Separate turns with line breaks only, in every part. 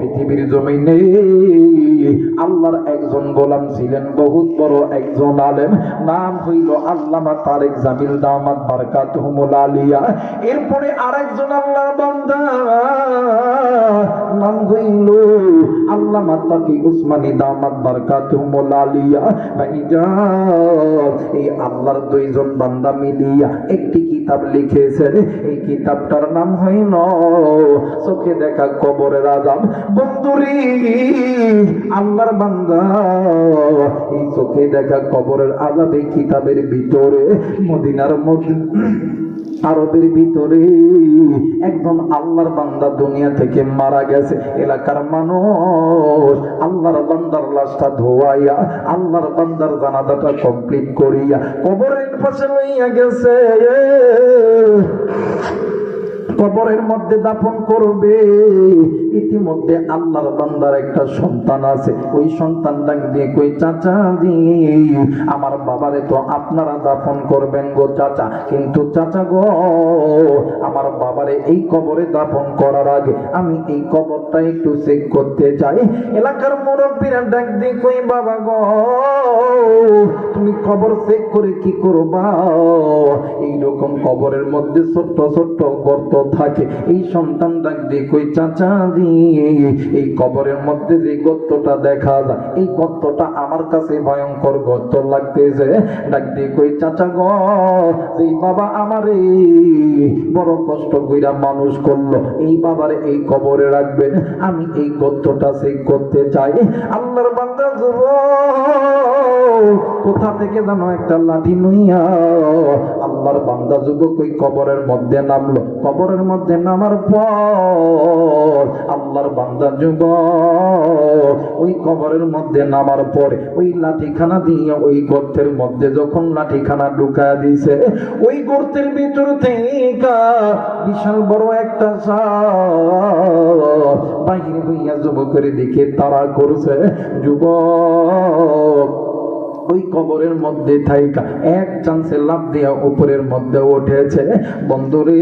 পৃথিবীর জমিনে আল্লাহর একজন গোলাম ছিলেন, বহুত বড় একজন আলেম, নাম হইল আল্লামা তারেক জামিল দামাত বারকাতুহুমুল আলিয়া। এরপরে আরেকজন আল্লাহর বান্দা, নাম হইল আল্লামা তাকি উসমানী দামাত বারকাতুহুমুল আলিয়া। এই আল্লাহর দুইজন বান্দা মিলিয়া একটি কিতাব লিখেছেন। এই কিতাবটার নাম হইল চোখে দেখা কবরের আযাব। বন্ধুরে, আল্লাহর বান্দা এই চোখে দেখা কবরের আযাব এই কিতাবের ভিতরে মদিনার মধ্যে আরবের ভিতরে একজন আল্লাহর বান্দা দুনিয়া থেকে মারা গেছে। এলাকার মানুষ আল্লাহর বান্দার লাশটা ধোয়াইয়া আল্লাহর বান্দার জানাজাটা কমপ্লিট করিয়া কবরের পাশে লইয়া গেছে। কবরের মধ্যে দাফন করবে। ইতিমধ্যে আল্লাহর বান্দার একটা সন্তান আছে। ওই সন্তানটা দিয়ে কই, চাচা জি, আমার বাবারে তো আপনারা দাফন করবেন গো চাচা, কিন্তু চাচা গো, আমার বাবারে এই কবরে দাফন করার আগে আমি এই কবরটা একটু চেক করতে চাই। এলাকার মুরব্বীরা ডাক দিয়ে কই, বাবা গো, তুমি কবর চেক করে কি করবা? এইরকম কবরের মধ্যে ছোট্ট ছোট্ট গর্ত থাকে। এই সন্তান ডাক দিয়ে কই, চাচা জি, এই কবরের মধ্যে যে গর্তটা দেখা যায়, এই গর্তটা আমার কাছে ভয়ঙ্কর গর্ত লাগতেছে। ডাক দিয়ে কই, চাচা গো, এই বাবা আমারে বড় কষ্ট কইরা মানুষ করলো, এই বাবারে এই কবরে রাখবেন, আমি এই গর্তটা চেক করতে চাই। আল্লাহর বান্দা কোথা থেকে জানো একটা লাঠি নইয়া আল্লাহর বান্দা যুবক ওই কবরের মধ্যে নামলো। কবরের মধ্যে নামার পর আল্লাহর বান্দা যুবক ওই কবরের মধ্যে নামার পরে ওই লাঠিখানা দিয়ে ওই গর্তের মধ্যে যখন লাঠিখানা ঢুকায় দিছে, ওই গর্তের ভিতর থেকে বিশাল বড় একটা সাপ বাহির হইয়া যুবকের দিকে তাড়া করছে। যুবক ওই কবরের মধ্যে থাইকা এক চান্সে লাফ দিয়া উপরের মধ্যে উঠেছে। বন্ধুরে,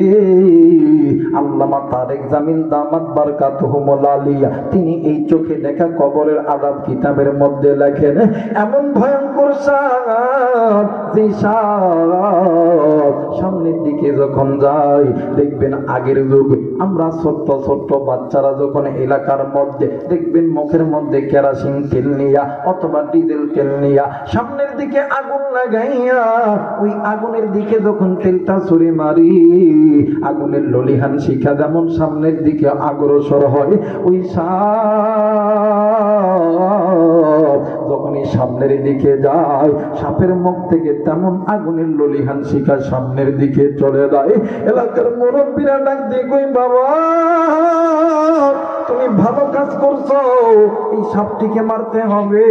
আল্লামা তারেক জামিল দামাত বারকাতুহুমুল আলিয়া তিনি এই চোখে দেখা কবরের আযাব কিতাবের মধ্যে লেখেন, এমন ভয়ঙ্কর সাপ, যে সাপ সামনের দিকে যখন যায় দেখবেন আগের যুগে আমরা ছোট্ট ছোট্ট বাচ্চারা যখন এলাকার মধ্যে দেখবেন মুখের মধ্যে কেরোসিন তেল নিয়া অথবা ডিজেল তেল নিয়া সামনের দিকে আগুন লাগাইয়া ওই আগুনের দিকে যখন তেলটা ছুঁড়ে মারি, আগুনের ললিহান শিখা যেমন সামনের দিকে অগ্রসর হয়, ওই সাপ যখন এই সামনের দিকে যায় সাপের মুখ থেকে তেমন আগুনের ললিহান শিখা সামনের দিকে চলে যায়। এলাকার মুরব্বীরা ডাক দিয়ে কই, বাবা তুমি ভালো কাজ করছো, এই সাপটিকে মারতে হবে।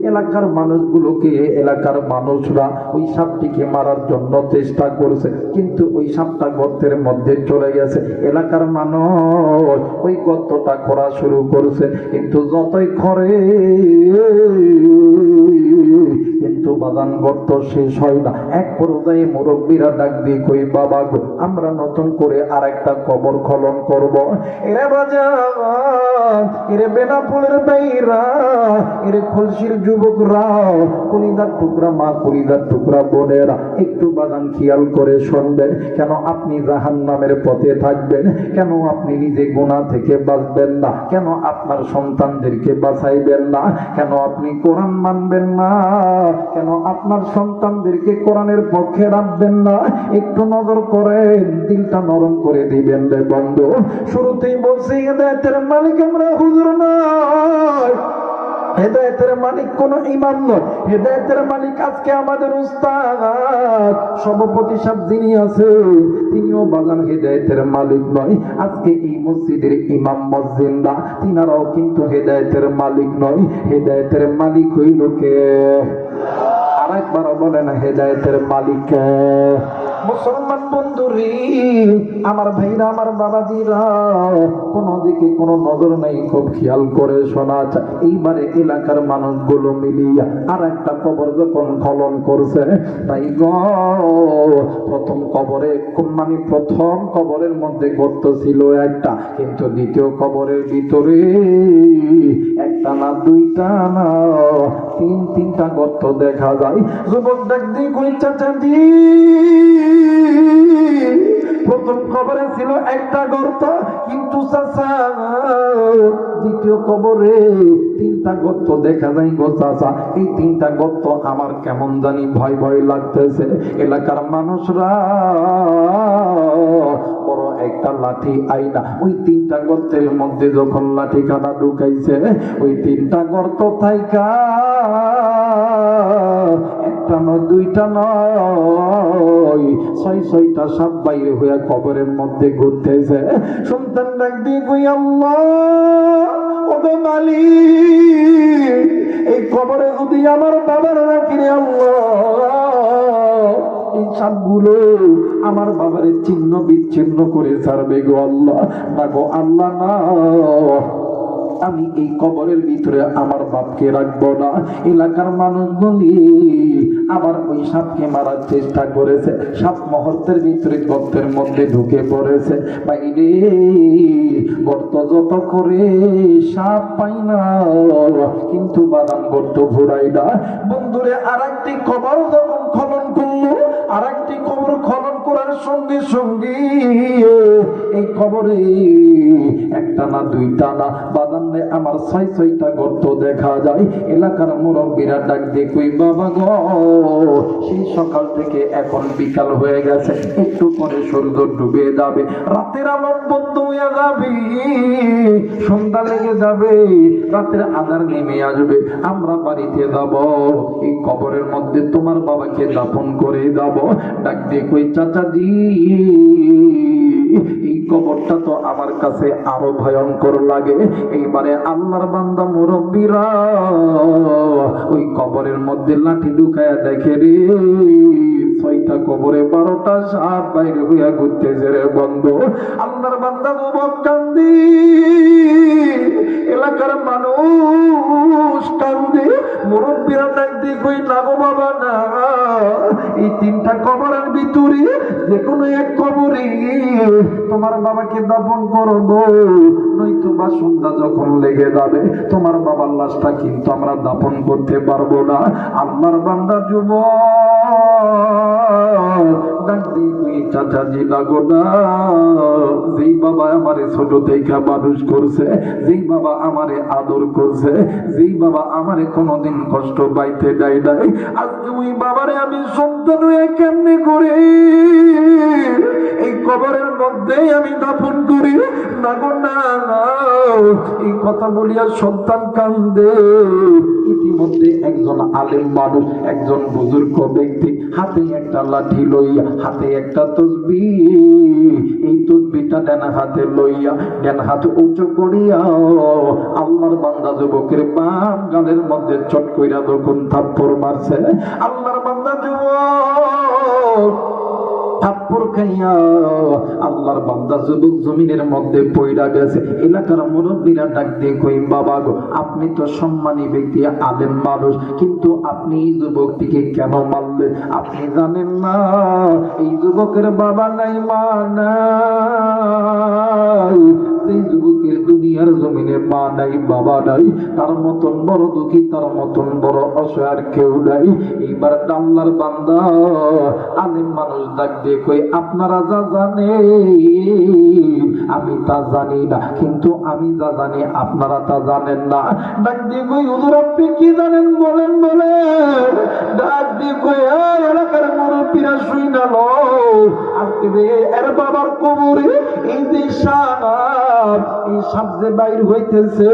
এলাকার মানুষগুলোকে, এলাকার মানুষরা ওই সাপটিকে মারার জন্য চেষ্টা করছে, কিন্তু ওই সাপটা গর্তের মধ্যে চলে গেছে। এলাকার মানুষ ওই গর্তটা করা শুরু করছে, কিন্তু যতই করে কিন্তু বাদান গর্ত শেষ হয় না। এক পর্যায়ে মুরব্বীরা ডাক দিয়ে কই, বাবা গো, আমরা নতুন করে আর একটা কবর খনন করব। এরে বাজান, এরে বেনাপুলের বাইরা, এরে খলসির যুবকরা, কলিদার টুকরা মা, কলিদার টুকরা বোনেরা, একটু বাদান খেয়াল করে শুনবেন। কেন আপনি জাহান্নামের পথে থাকবেন? কেন আপনি নিজে গুনাহ থেকে বাঁচবেন না? কেন আপনার সন্তানদেরকে বাঁচাইবেন না? কেন আপনি কোরআন মানবেন না? কেন আপনার সন্তানদেরকে কোরআনের পক্ষে রাখবেন না? একটু নজর করেন, দিলটা নরম করে দিবেন রে বন্ধু। শুরুতেই বলছি, হেদায়েতের মালিক আমরা হুজুর নয়, হেদায়েতের মালিক কোন ইমাম নয়, হেদায়েতের মালিক আজকে আমাদের উস্তাদ সভাপতি সাহেব যিনি আছে তিনিও বাজান হেদায়েতের মালিক নয়। আজকে এই মসজিদের ইমাম মুয়াজ্জিনরা তিনারাও কিন্তু হেদায়েতের মালিক নয়। হেদায়েতের মালিক হইল কে? আরেকবার বলেন, হেদায়েতের মালিক কে? মুসলমান বন্ধুরে, আমার ভাইরা, আমার বাবাজিরা, কোনো দিকে কোনো নজর নাই, খুব খেয়াল করে শোনা যায়। এইবারে এলাকার মানুষগুলো মিলিয়া আর একটা কবর যখন খনন করছে, তাই প্রথম কবরে মানে প্রথম কবরের মধ্যে গর্ত ছিল একটা, কিন্তু দ্বিতীয় কবরের ভিতরে একটা না, দুইটা না, তিনটা গর্ত দেখা যায়। যুবক ডাক দিয়ে কই, চাচা দি, প্রথম কবরে ছিল একটা গর্ত, কিন্তু চাচা দ্বিতীয় কবরে তিনটা গর্ত দেখা যায় গো চাচা। এই তিনটা গর্ত আমার কেমন জানি ভয় ভয় লাগতেছে। এলাকার মানুষরা বড় একটা লাঠি আইনা ওই তিনটা গর্তের মধ্যে যখন লাঠি কাটা ঢুকাইছে, ওই তিনটা গর্ত থাইকা একটা নয়, দুইটা নয়, ছয়টা সাপ বাইরে হইয়া কবরের মধ্যে ঘুরতেছে। সন্তান ডাক দিয়ে কই, আল্লাহ ওগো মালিক, এই কবরে যদি আমার বাবার রাখি রে আল্লাহ, এই সাপগুলো আমার বাবারে ছিন্ন বিচ্ছিন্ন করে ছাড়বে গো আল্লাহ। না গো আল্লাহ, না, আমি এই কবরের ভিতরে আমার বাপকে রাখবো না। এলাকার মানুষগুলি আবার ওই সাপকে মারার চেষ্টা করেছে। সাপ মুহূর্তের ভিতরে গর্তের মধ্যে ঢুকে পড়েছে। বাইরে গর্ত যত করে সাপ পাই না, কিন্তু বাদাম গর্ত ঘুরাই না। বন্ধুরে, আর একটি কবর যখন খনন করলো, আর একটি কবর খনন করার সঙ্গে সঙ্গে এই কবরে একটা না, দুইটা না, বাদাম আমার ছয়টা গর্ত দেখা যায়। এলাকার মুরব্বীরা ডাক দিয়ে কই, বাবা গো, সেই সকাল থেকে এখন বিকাল হয়ে গেছে, একটু পরে সূর্য ডুবে যাবে, রাতের আলো বন্ধ হয়ে যাবে, সন্ধ্যা লেগে যাবে, রাতের আঁধার নেমে আসবে, আমরা বাড়িতে যাব, এই কবরের মধ্যে তোমার বাবাকে দাফন করে যাব। ডাক দিয়ে কই, চাচাজি, এই কবরটা তো আমার কাছে আরো ভয়ঙ্কর লাগে। এইবারে আল্লাহর বান্দা মুরব্বীরা ওই কবরের মধ্যে লাঠি ঢুকায়া দেখে রে, ছয়টা কবরে 12টা সাপ বাইরে হইয়া ঘুরতেছে রে বন্ধু। আল্লাহর বান্দা যুবক কান্দি, এলাকার মানুষ কান্দি, মুরব্বীরা ডাক দিয়ে কই, না গো বাবা না, এই তিনটা কবরের ভিতরে যে কোনো এক কবরে তোমার বাবাকে দাফন করবো, নয়তো বা সন্ধ্যা যখন লেগে যাবে তোমার বাবার লাশটা কিন্তু আমরা দাফন করতে পারবো না। আল্লাহর বান্দা যুবক ডাক দিয়ে, চাচাজি লাগো না, যেই বাবা আমারে ছোট থেকে মানুষ করছে, যেই বাবা আমারে আদর করছে, যেই বাবা আমারে কোনোদিন কষ্ট পাইতে দেয় নাই, আজকে ওই বাবারে আমি সন্তান হয়ে কেমনে করে এই কবরের মধ্যে আমি দাফন করি? না গো না, এই কথা বলিয়া সন্তান কান্দে। ইতিমধ্যে একজন আলেম মানুষ, একজন বুজুর্গ ব্যক্তি হাতে একটা লাঠি লইয়া, হাতে একটা তসবিহ, এই তসবিহটা ডান হাতে লইয়া, ডান হাত উঁচু করিয়া আল্লাহর বান্দা যুবকের বাম গালের মধ্যে চট কইরা যখন থাপ্পড় মারছে, আল্লাহর বান্দা যুবক থাপ্পড় খাইয়া আল্লাহর বান্দা যুবক জমিনের মধ্যে পইড়া গেছে। এলাকার মুরব্বীরা ডাক দিয়ে কই, বাবা গো, আপনি তো সম্মানী ব্যক্তি, আলেম মানুষ, কিন্তু আপনি এই যুবকটিকে কেন মারলেন? আপনি জানেন না এই যুবকের বাবা নাই, মা নাই, এই যুবকের দুনিয়ার জমিনে মা নাই, বাবা নাই, তার মতন বড় দুঃখী, তার মতন বড় অসহায় কেউ নাই। এইবার আল্লাহর বান্দা আলেম মানুষ ডাক দিয়ে কই, আপনারা যা জানে আমি তা জানি না, কিন্তু আমি যা জানি আপনারা তা জানেন না। ডাক দিয়ে কই, হুজুর আপনি কি জানেন বলেন বলে। ডাক দিয়ে কই, এলাকার মুরব্বীরা শুই না লো, আজকে এর বাবার কবরে এই যে সাপ, এই সাপ যে বাইর হইতেছে,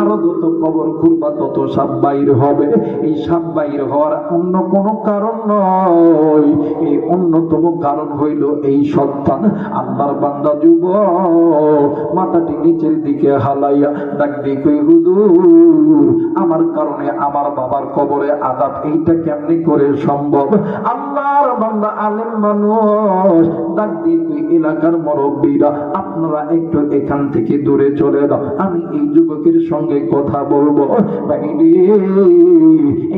আরো যত কবর খুঁড়বা তত সাপ বাইর হবে। এই সাপ বাইর হওয়ার অন্য কোনো কারণ নয়, এই অন্যতম কারণ হইল এই সন্তান। আল্লাহর বান্দা যুবক মাথাটি নিচের দিকে হালাইয়া ডাক দিয়ে কই হুজুর আমার কারণে আমার বাবার কবরে আযাব, এইটা কেমনি করে সম্ভব? আল্লাহর বান্দা আলেম মানুষ ডাক দিয়ে কই এলাকার মুরব্বীরা আপনারা একটু এখান থেকে দূরে চলে দাও, আমি এই যুবকের সঙ্গে কথা বলবো।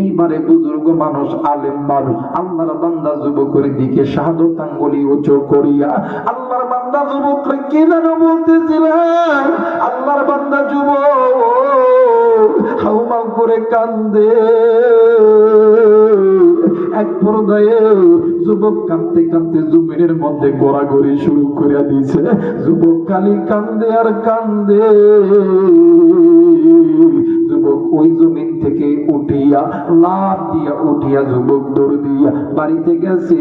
এইবারে বুজুর্গ মানুষ আলেম মানুষ আল্লাহর বান্দা যুবকের দিকে শাহাদত আঙ্গুলি উঁচু করিয়া আল্লাহর বান্দা যুবককে কি যেন বলতেছিলেন, আল্লাহর বান্দা যুবক হাউমাউ করে কান্দে। এক পর্যায়ে যুবক কাঁদতে কাঁদতে জমিনের মধ্যে গোড়াগড়ি শুরু করে দিছে। যুবক খালি কান্দে আর কান্দে। যুবক ওই জমিন থেকে উঠিয়া লাফ দিয়া উঠিয়া যুবক দৌড় দিয়া বাড়িতে গেছে।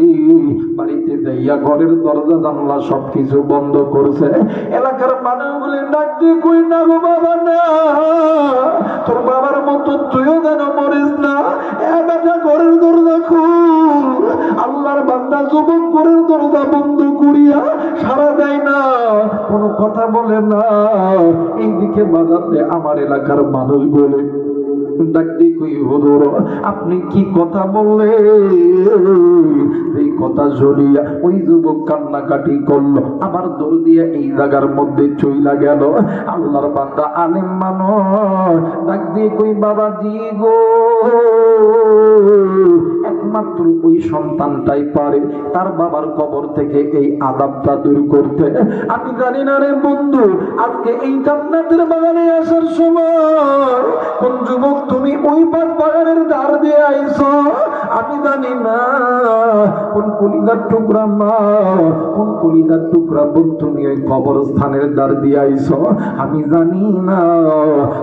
বাড়িতে যাইয়া ঘরের দরজা জানলা সবকিছু বন্ধ করছে। এলাকার মানুষগুলি ডাক দিয়ে কই না গো বাবা না, তোর বাবার মতো তুইও যেন মরিস না, এ বেটা ঘরের দরজা খুল। আল্লাহর বান্দা যুবক ঘরের দরজা বন্ধ করিয়া সারা দেয় না, কোনো কথা বলে না। এইদিকে বাজারে আমার এলাকার মানুষ বলে ডাক দিয়ে কই হুজুর আপনি কি কথা বললে? এই কথা শুনিয়া ওই যুবক কান্নাকাটি করলো, আবার দৌড় দিয়ে এই জায়গার মধ্যে চইলা গেল। আল্লাহর বান্দা আলেম মানুষ ডাক দিয়ে কই বাবাজি গো, একমাত্র ওই সন্তানটাই পারে তার বাবার কবর থেকে এই আযাবটা দূর করতে। আমি জানি না রে বন্ধু, আজকে এই জান্নাতের বাগানে আসার সময় কোন যুবক তুমি ওই বাগানের ধার দিয়ে আইছো, আমি জানি না কোন কলিজার টুকরা মা, কোন কলিজার টুকরা বোন তুমি ওই কবরস্থানের ধার দিয়ে আইছো, আমি জানি না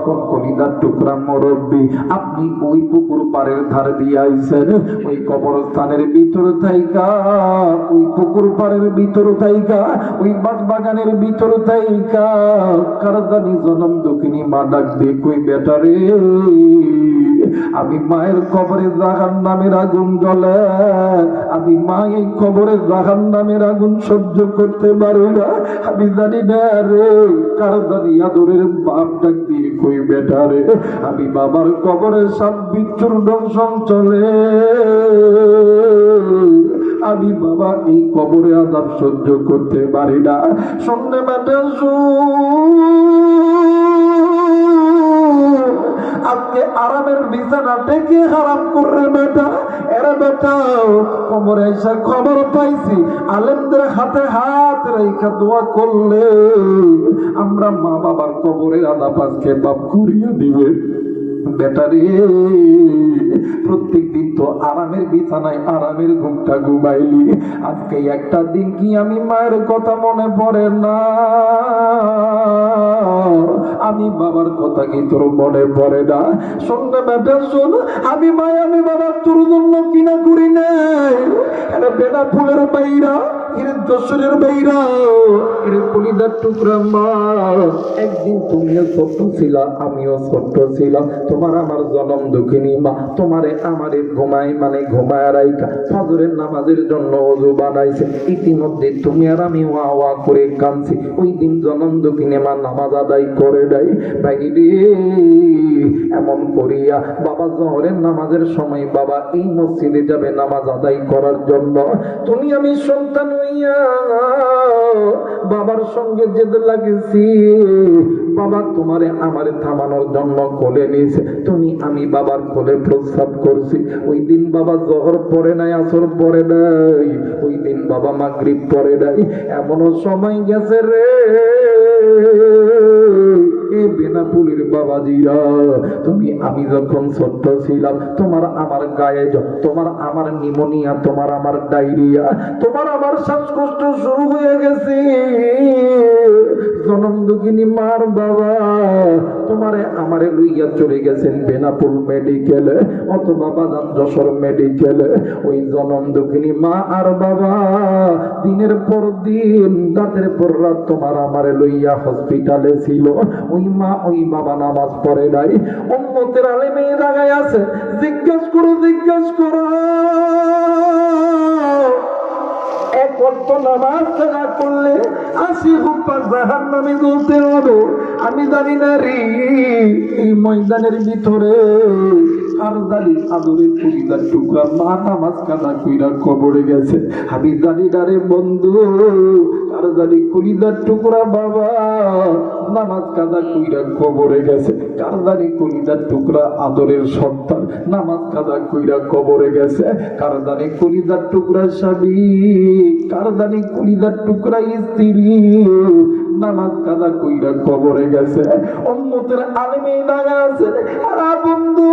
কোন কলিজার টুকরা মুরব্বী আপনি ওই পুকুর পাড়ের ধার দিয়ে আইছেন। ওই কবরস্থানের ভিতর থাইকা, ওই পুকুর পাড়ের ভিতর থাইকা, ওই বাগানের ভিতর থাইকা কার জানি জনম দুঃখিনী মা ডাক দিয়ে কই বেটা রে, আমি মায়ের কবরে জাহান্নামের আগুন জ্বলে, আমি মা এই কবরে জাহান্নামের আগুন সহ্য করতে পারি না, আমি জানি না রে কার জানি আদরের বাপ ডাক দিয়ে কই বেটা রে, আমি বাবার কবরে সব বিচ্ছুর দংশন চলে, আমি বাবা এই কবরে আযাব সহ্য করতে পারি না। শুনলে বেটা আজকে আরামের বিছানা থেকে হারাম করে বেটা, এরা বেটা কবরে এসে খবর পাইছি আলেমদের হাতে হাত রেখা দোয়া করলে আমরা মা বাবার কবরে আযাব আজকে মাফ করিয়ে দিবে। বেটারে প্রত্যেক দিন তো আরামের বিছানায় আরামের ঘুমটা ঘুমাইলি, আজকে একটা দিন কি আমি মায়ের কথা মনে পড়ে না, আমি বাবার কথা কি তোর মনে পড়ে না? শোন না বেটা শোন, আমি মায় আমি বাবার তোর জন্য কিনা করি নাই, এটা বেটা ফুলের বাইরা দশরের বাইরা এর কলিজার টুকরা মা, একদিন তুমিও ছোট্ট ছিলা আমিও ছোট্ট ছিলাম, তোমার আমার জনম দুঃখিনী মা তোমারে আমারে ঘুমাই মানে ঘুমায় রাইখা ফজরের নামাজের জন্য ওযু বানাইছে, ইতিমধ্যে তুমি আর আমি ওয়া ওয়া করে কাঁদছি, ওই দিন জনম দুঃখিনী মা নামাজ আদায় করে দেয়। ভাই রে এমন করিয়া বাবা জোহরের নামাজের সময় বাবা এই মসজিদে যাবে নামাজ আদায় করার জন্য, তুমি আমি সন্তান হইয়া বাবার সঙ্গে যেতে লাগেছি, বাবা তোমারে আমারে থামানোর জন্য কোলে নিয়েছে, তুমি আমি বাবার কোলে প্রস্রাব করছি। ওই দিন বাবা জোহর পড়ে নাই, আসর পড়ে নাই, ওই দিন বাবা মাগরিব পড়ে নাই, এমনও সময় গেছে রে বেনাপুলির বাবাজিরা, তুমি আমি যখন ছোট্ট ছিলাম তোমার আমার গায়ে তোমার আমার নিমোনিয়া, তোমার আমার ডায়রিয়া, তোমার আমার শ্বাসকষ্ট শুরু হয়ে গেছে, জনম দুঃখিনী মার বাবা তোমারে আমারে লইয়া চলে গেছেন বেনাপুল মেডিকেলে অথবা বাজার যশোর মেডিকেলে। ওই জনম দুঃখিনী মা আর বাবা দিনের পর দিন রাতের পর রাত তোমার আমারে লইয়া হসপিটালে ছিল, ওই মা ওই বাবা নামাজ পড়ে নাই, উম্মতের আলেম এই জায়গায় আছে, জিজ্ঞাসা করো ওয়াক্ত নামাজ না পড়লে 80 হুপ্পা জাহান্নামে জ্বলতে হবে। আমি জানি না রে এই ময়দানের ভিতরে কার দাড়ি আদরের কলিজার টুকরা মা নামাজ কাদা কইরা কবরে গেছে। আমি জানি না রে বন্ধু কার দাড়ি কলিজার টুকরা বাবা নামাজ কাদা কইরা কবরে গেছে। কার দাড়ি কলিজার টুকরা আদরের সন্তান নামাজ কাদা কইরা কবরে গেছে। কার দাড়ি কলিজার টুকরা স্বামী, কার দাড়ি কলিজার টুকরা স্ত্রী নামাজ কাদা কইরা কবরে গেছে। উম্মতের আলেমে দাঁড়া আছে। আর বন্ধু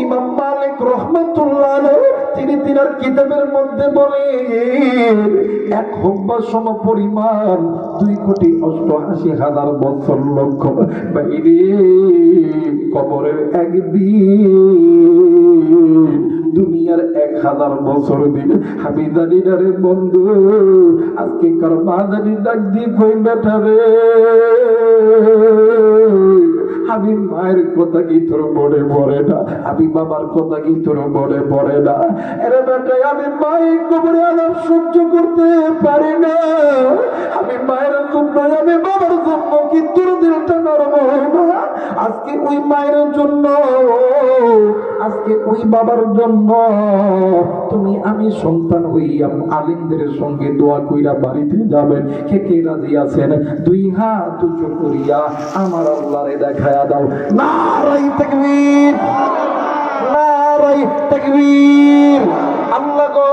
ইমাম মালিক রাহমাতুল্লাহ আলাইহি তিনি তিনার কিতাবের মধ্যে বলেন এক হুব্বা সম পরিমাণ 2,88,000 বছর লক্ষ বাইরে কবরের একদিন দুনিয়ার 1000 বছর দিন। আমি জানি না রে বন্ধু আজকে কার মা জানি ডাক দিয়ে কই বেটা রে আমি মায়ের কথা কি তোর মনে পড়ে না, আমি বাবার কথা কি তোর মনে পড়ে না। এরে বেটা আমি মায়ের কবরে আলাপ সহ্য করতে পারি না। আমি মায়ের জন্য আমি বাবার জন্য কি তোর দিলটা নরম হয় না? আজকে ওই মায়ের জন্য আজকে ওই বাবার জন্য তুমি আমি সন্তান হইয়া আলিমদের সঙ্গে দোয়া কইরা বাড়িতে যাবেন। কে কে রাজি আছেন? 2 হাত উঁচু করিয়া আমার আল্লাহরে দেখায়া দাও। নারায়ে তাকবীর, নারায়ে তাকবীর। আল্লাহ গো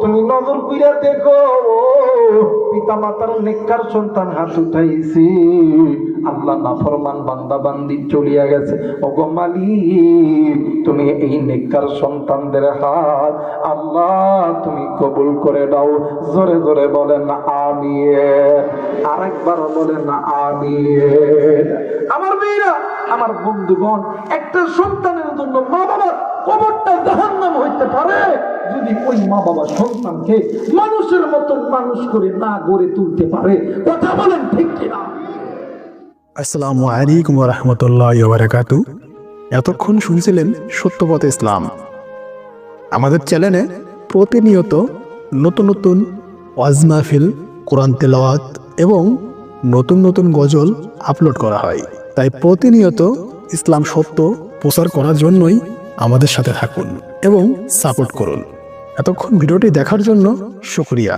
তুমি নজর কইরা দেখো পিতা মাতার নেককার সন্তান হাত উঠাইছি, আল্লাহ নাফরমান বান্দা বান্দি চলিয়া গেছে। ওগো মালিক তুমি এই নেককার সন্তানদের হাত আল্লাহ তুমি কবুল করে দাও। জোরে জোরে বলেন আমিন। আরেকবার বলেন আমিন। আমার মেয়েরা আমার বন্ধুগণ একটা সন্তানের জন্য মা বাবার কবরটা জাহান্নাম হইতে পারে যদি ওই মা বাবা সন্তানকে মানুষের মতো মানুষ করে না গড়ে তুলতে পারে। কথা বলেন ঠিক কিনা?
আসসালামু আলাইকুম ওয়া রাহমাতুল্লাহি ওয়া বারাকাতুহু। এতক্ষণ শুনছিলেন সত্যপথ ইসলাম। আমাদের চ্যানেলে প্রতিনিয়ত নতুন নতুন ওয়াজ মাহফিল, কোরআন তেলাওয়াত এবং নতুন নতুন গজল আপলোড করা হয়। তাই প্রতিনিয়ত ইসলাম সত্য প্রচার করার জন্যই আমাদের সাথে থাকুন এবং সাপোর্ট করুন। এতক্ষণ ভিডিওটি দেখার জন্য শুকরিয়া।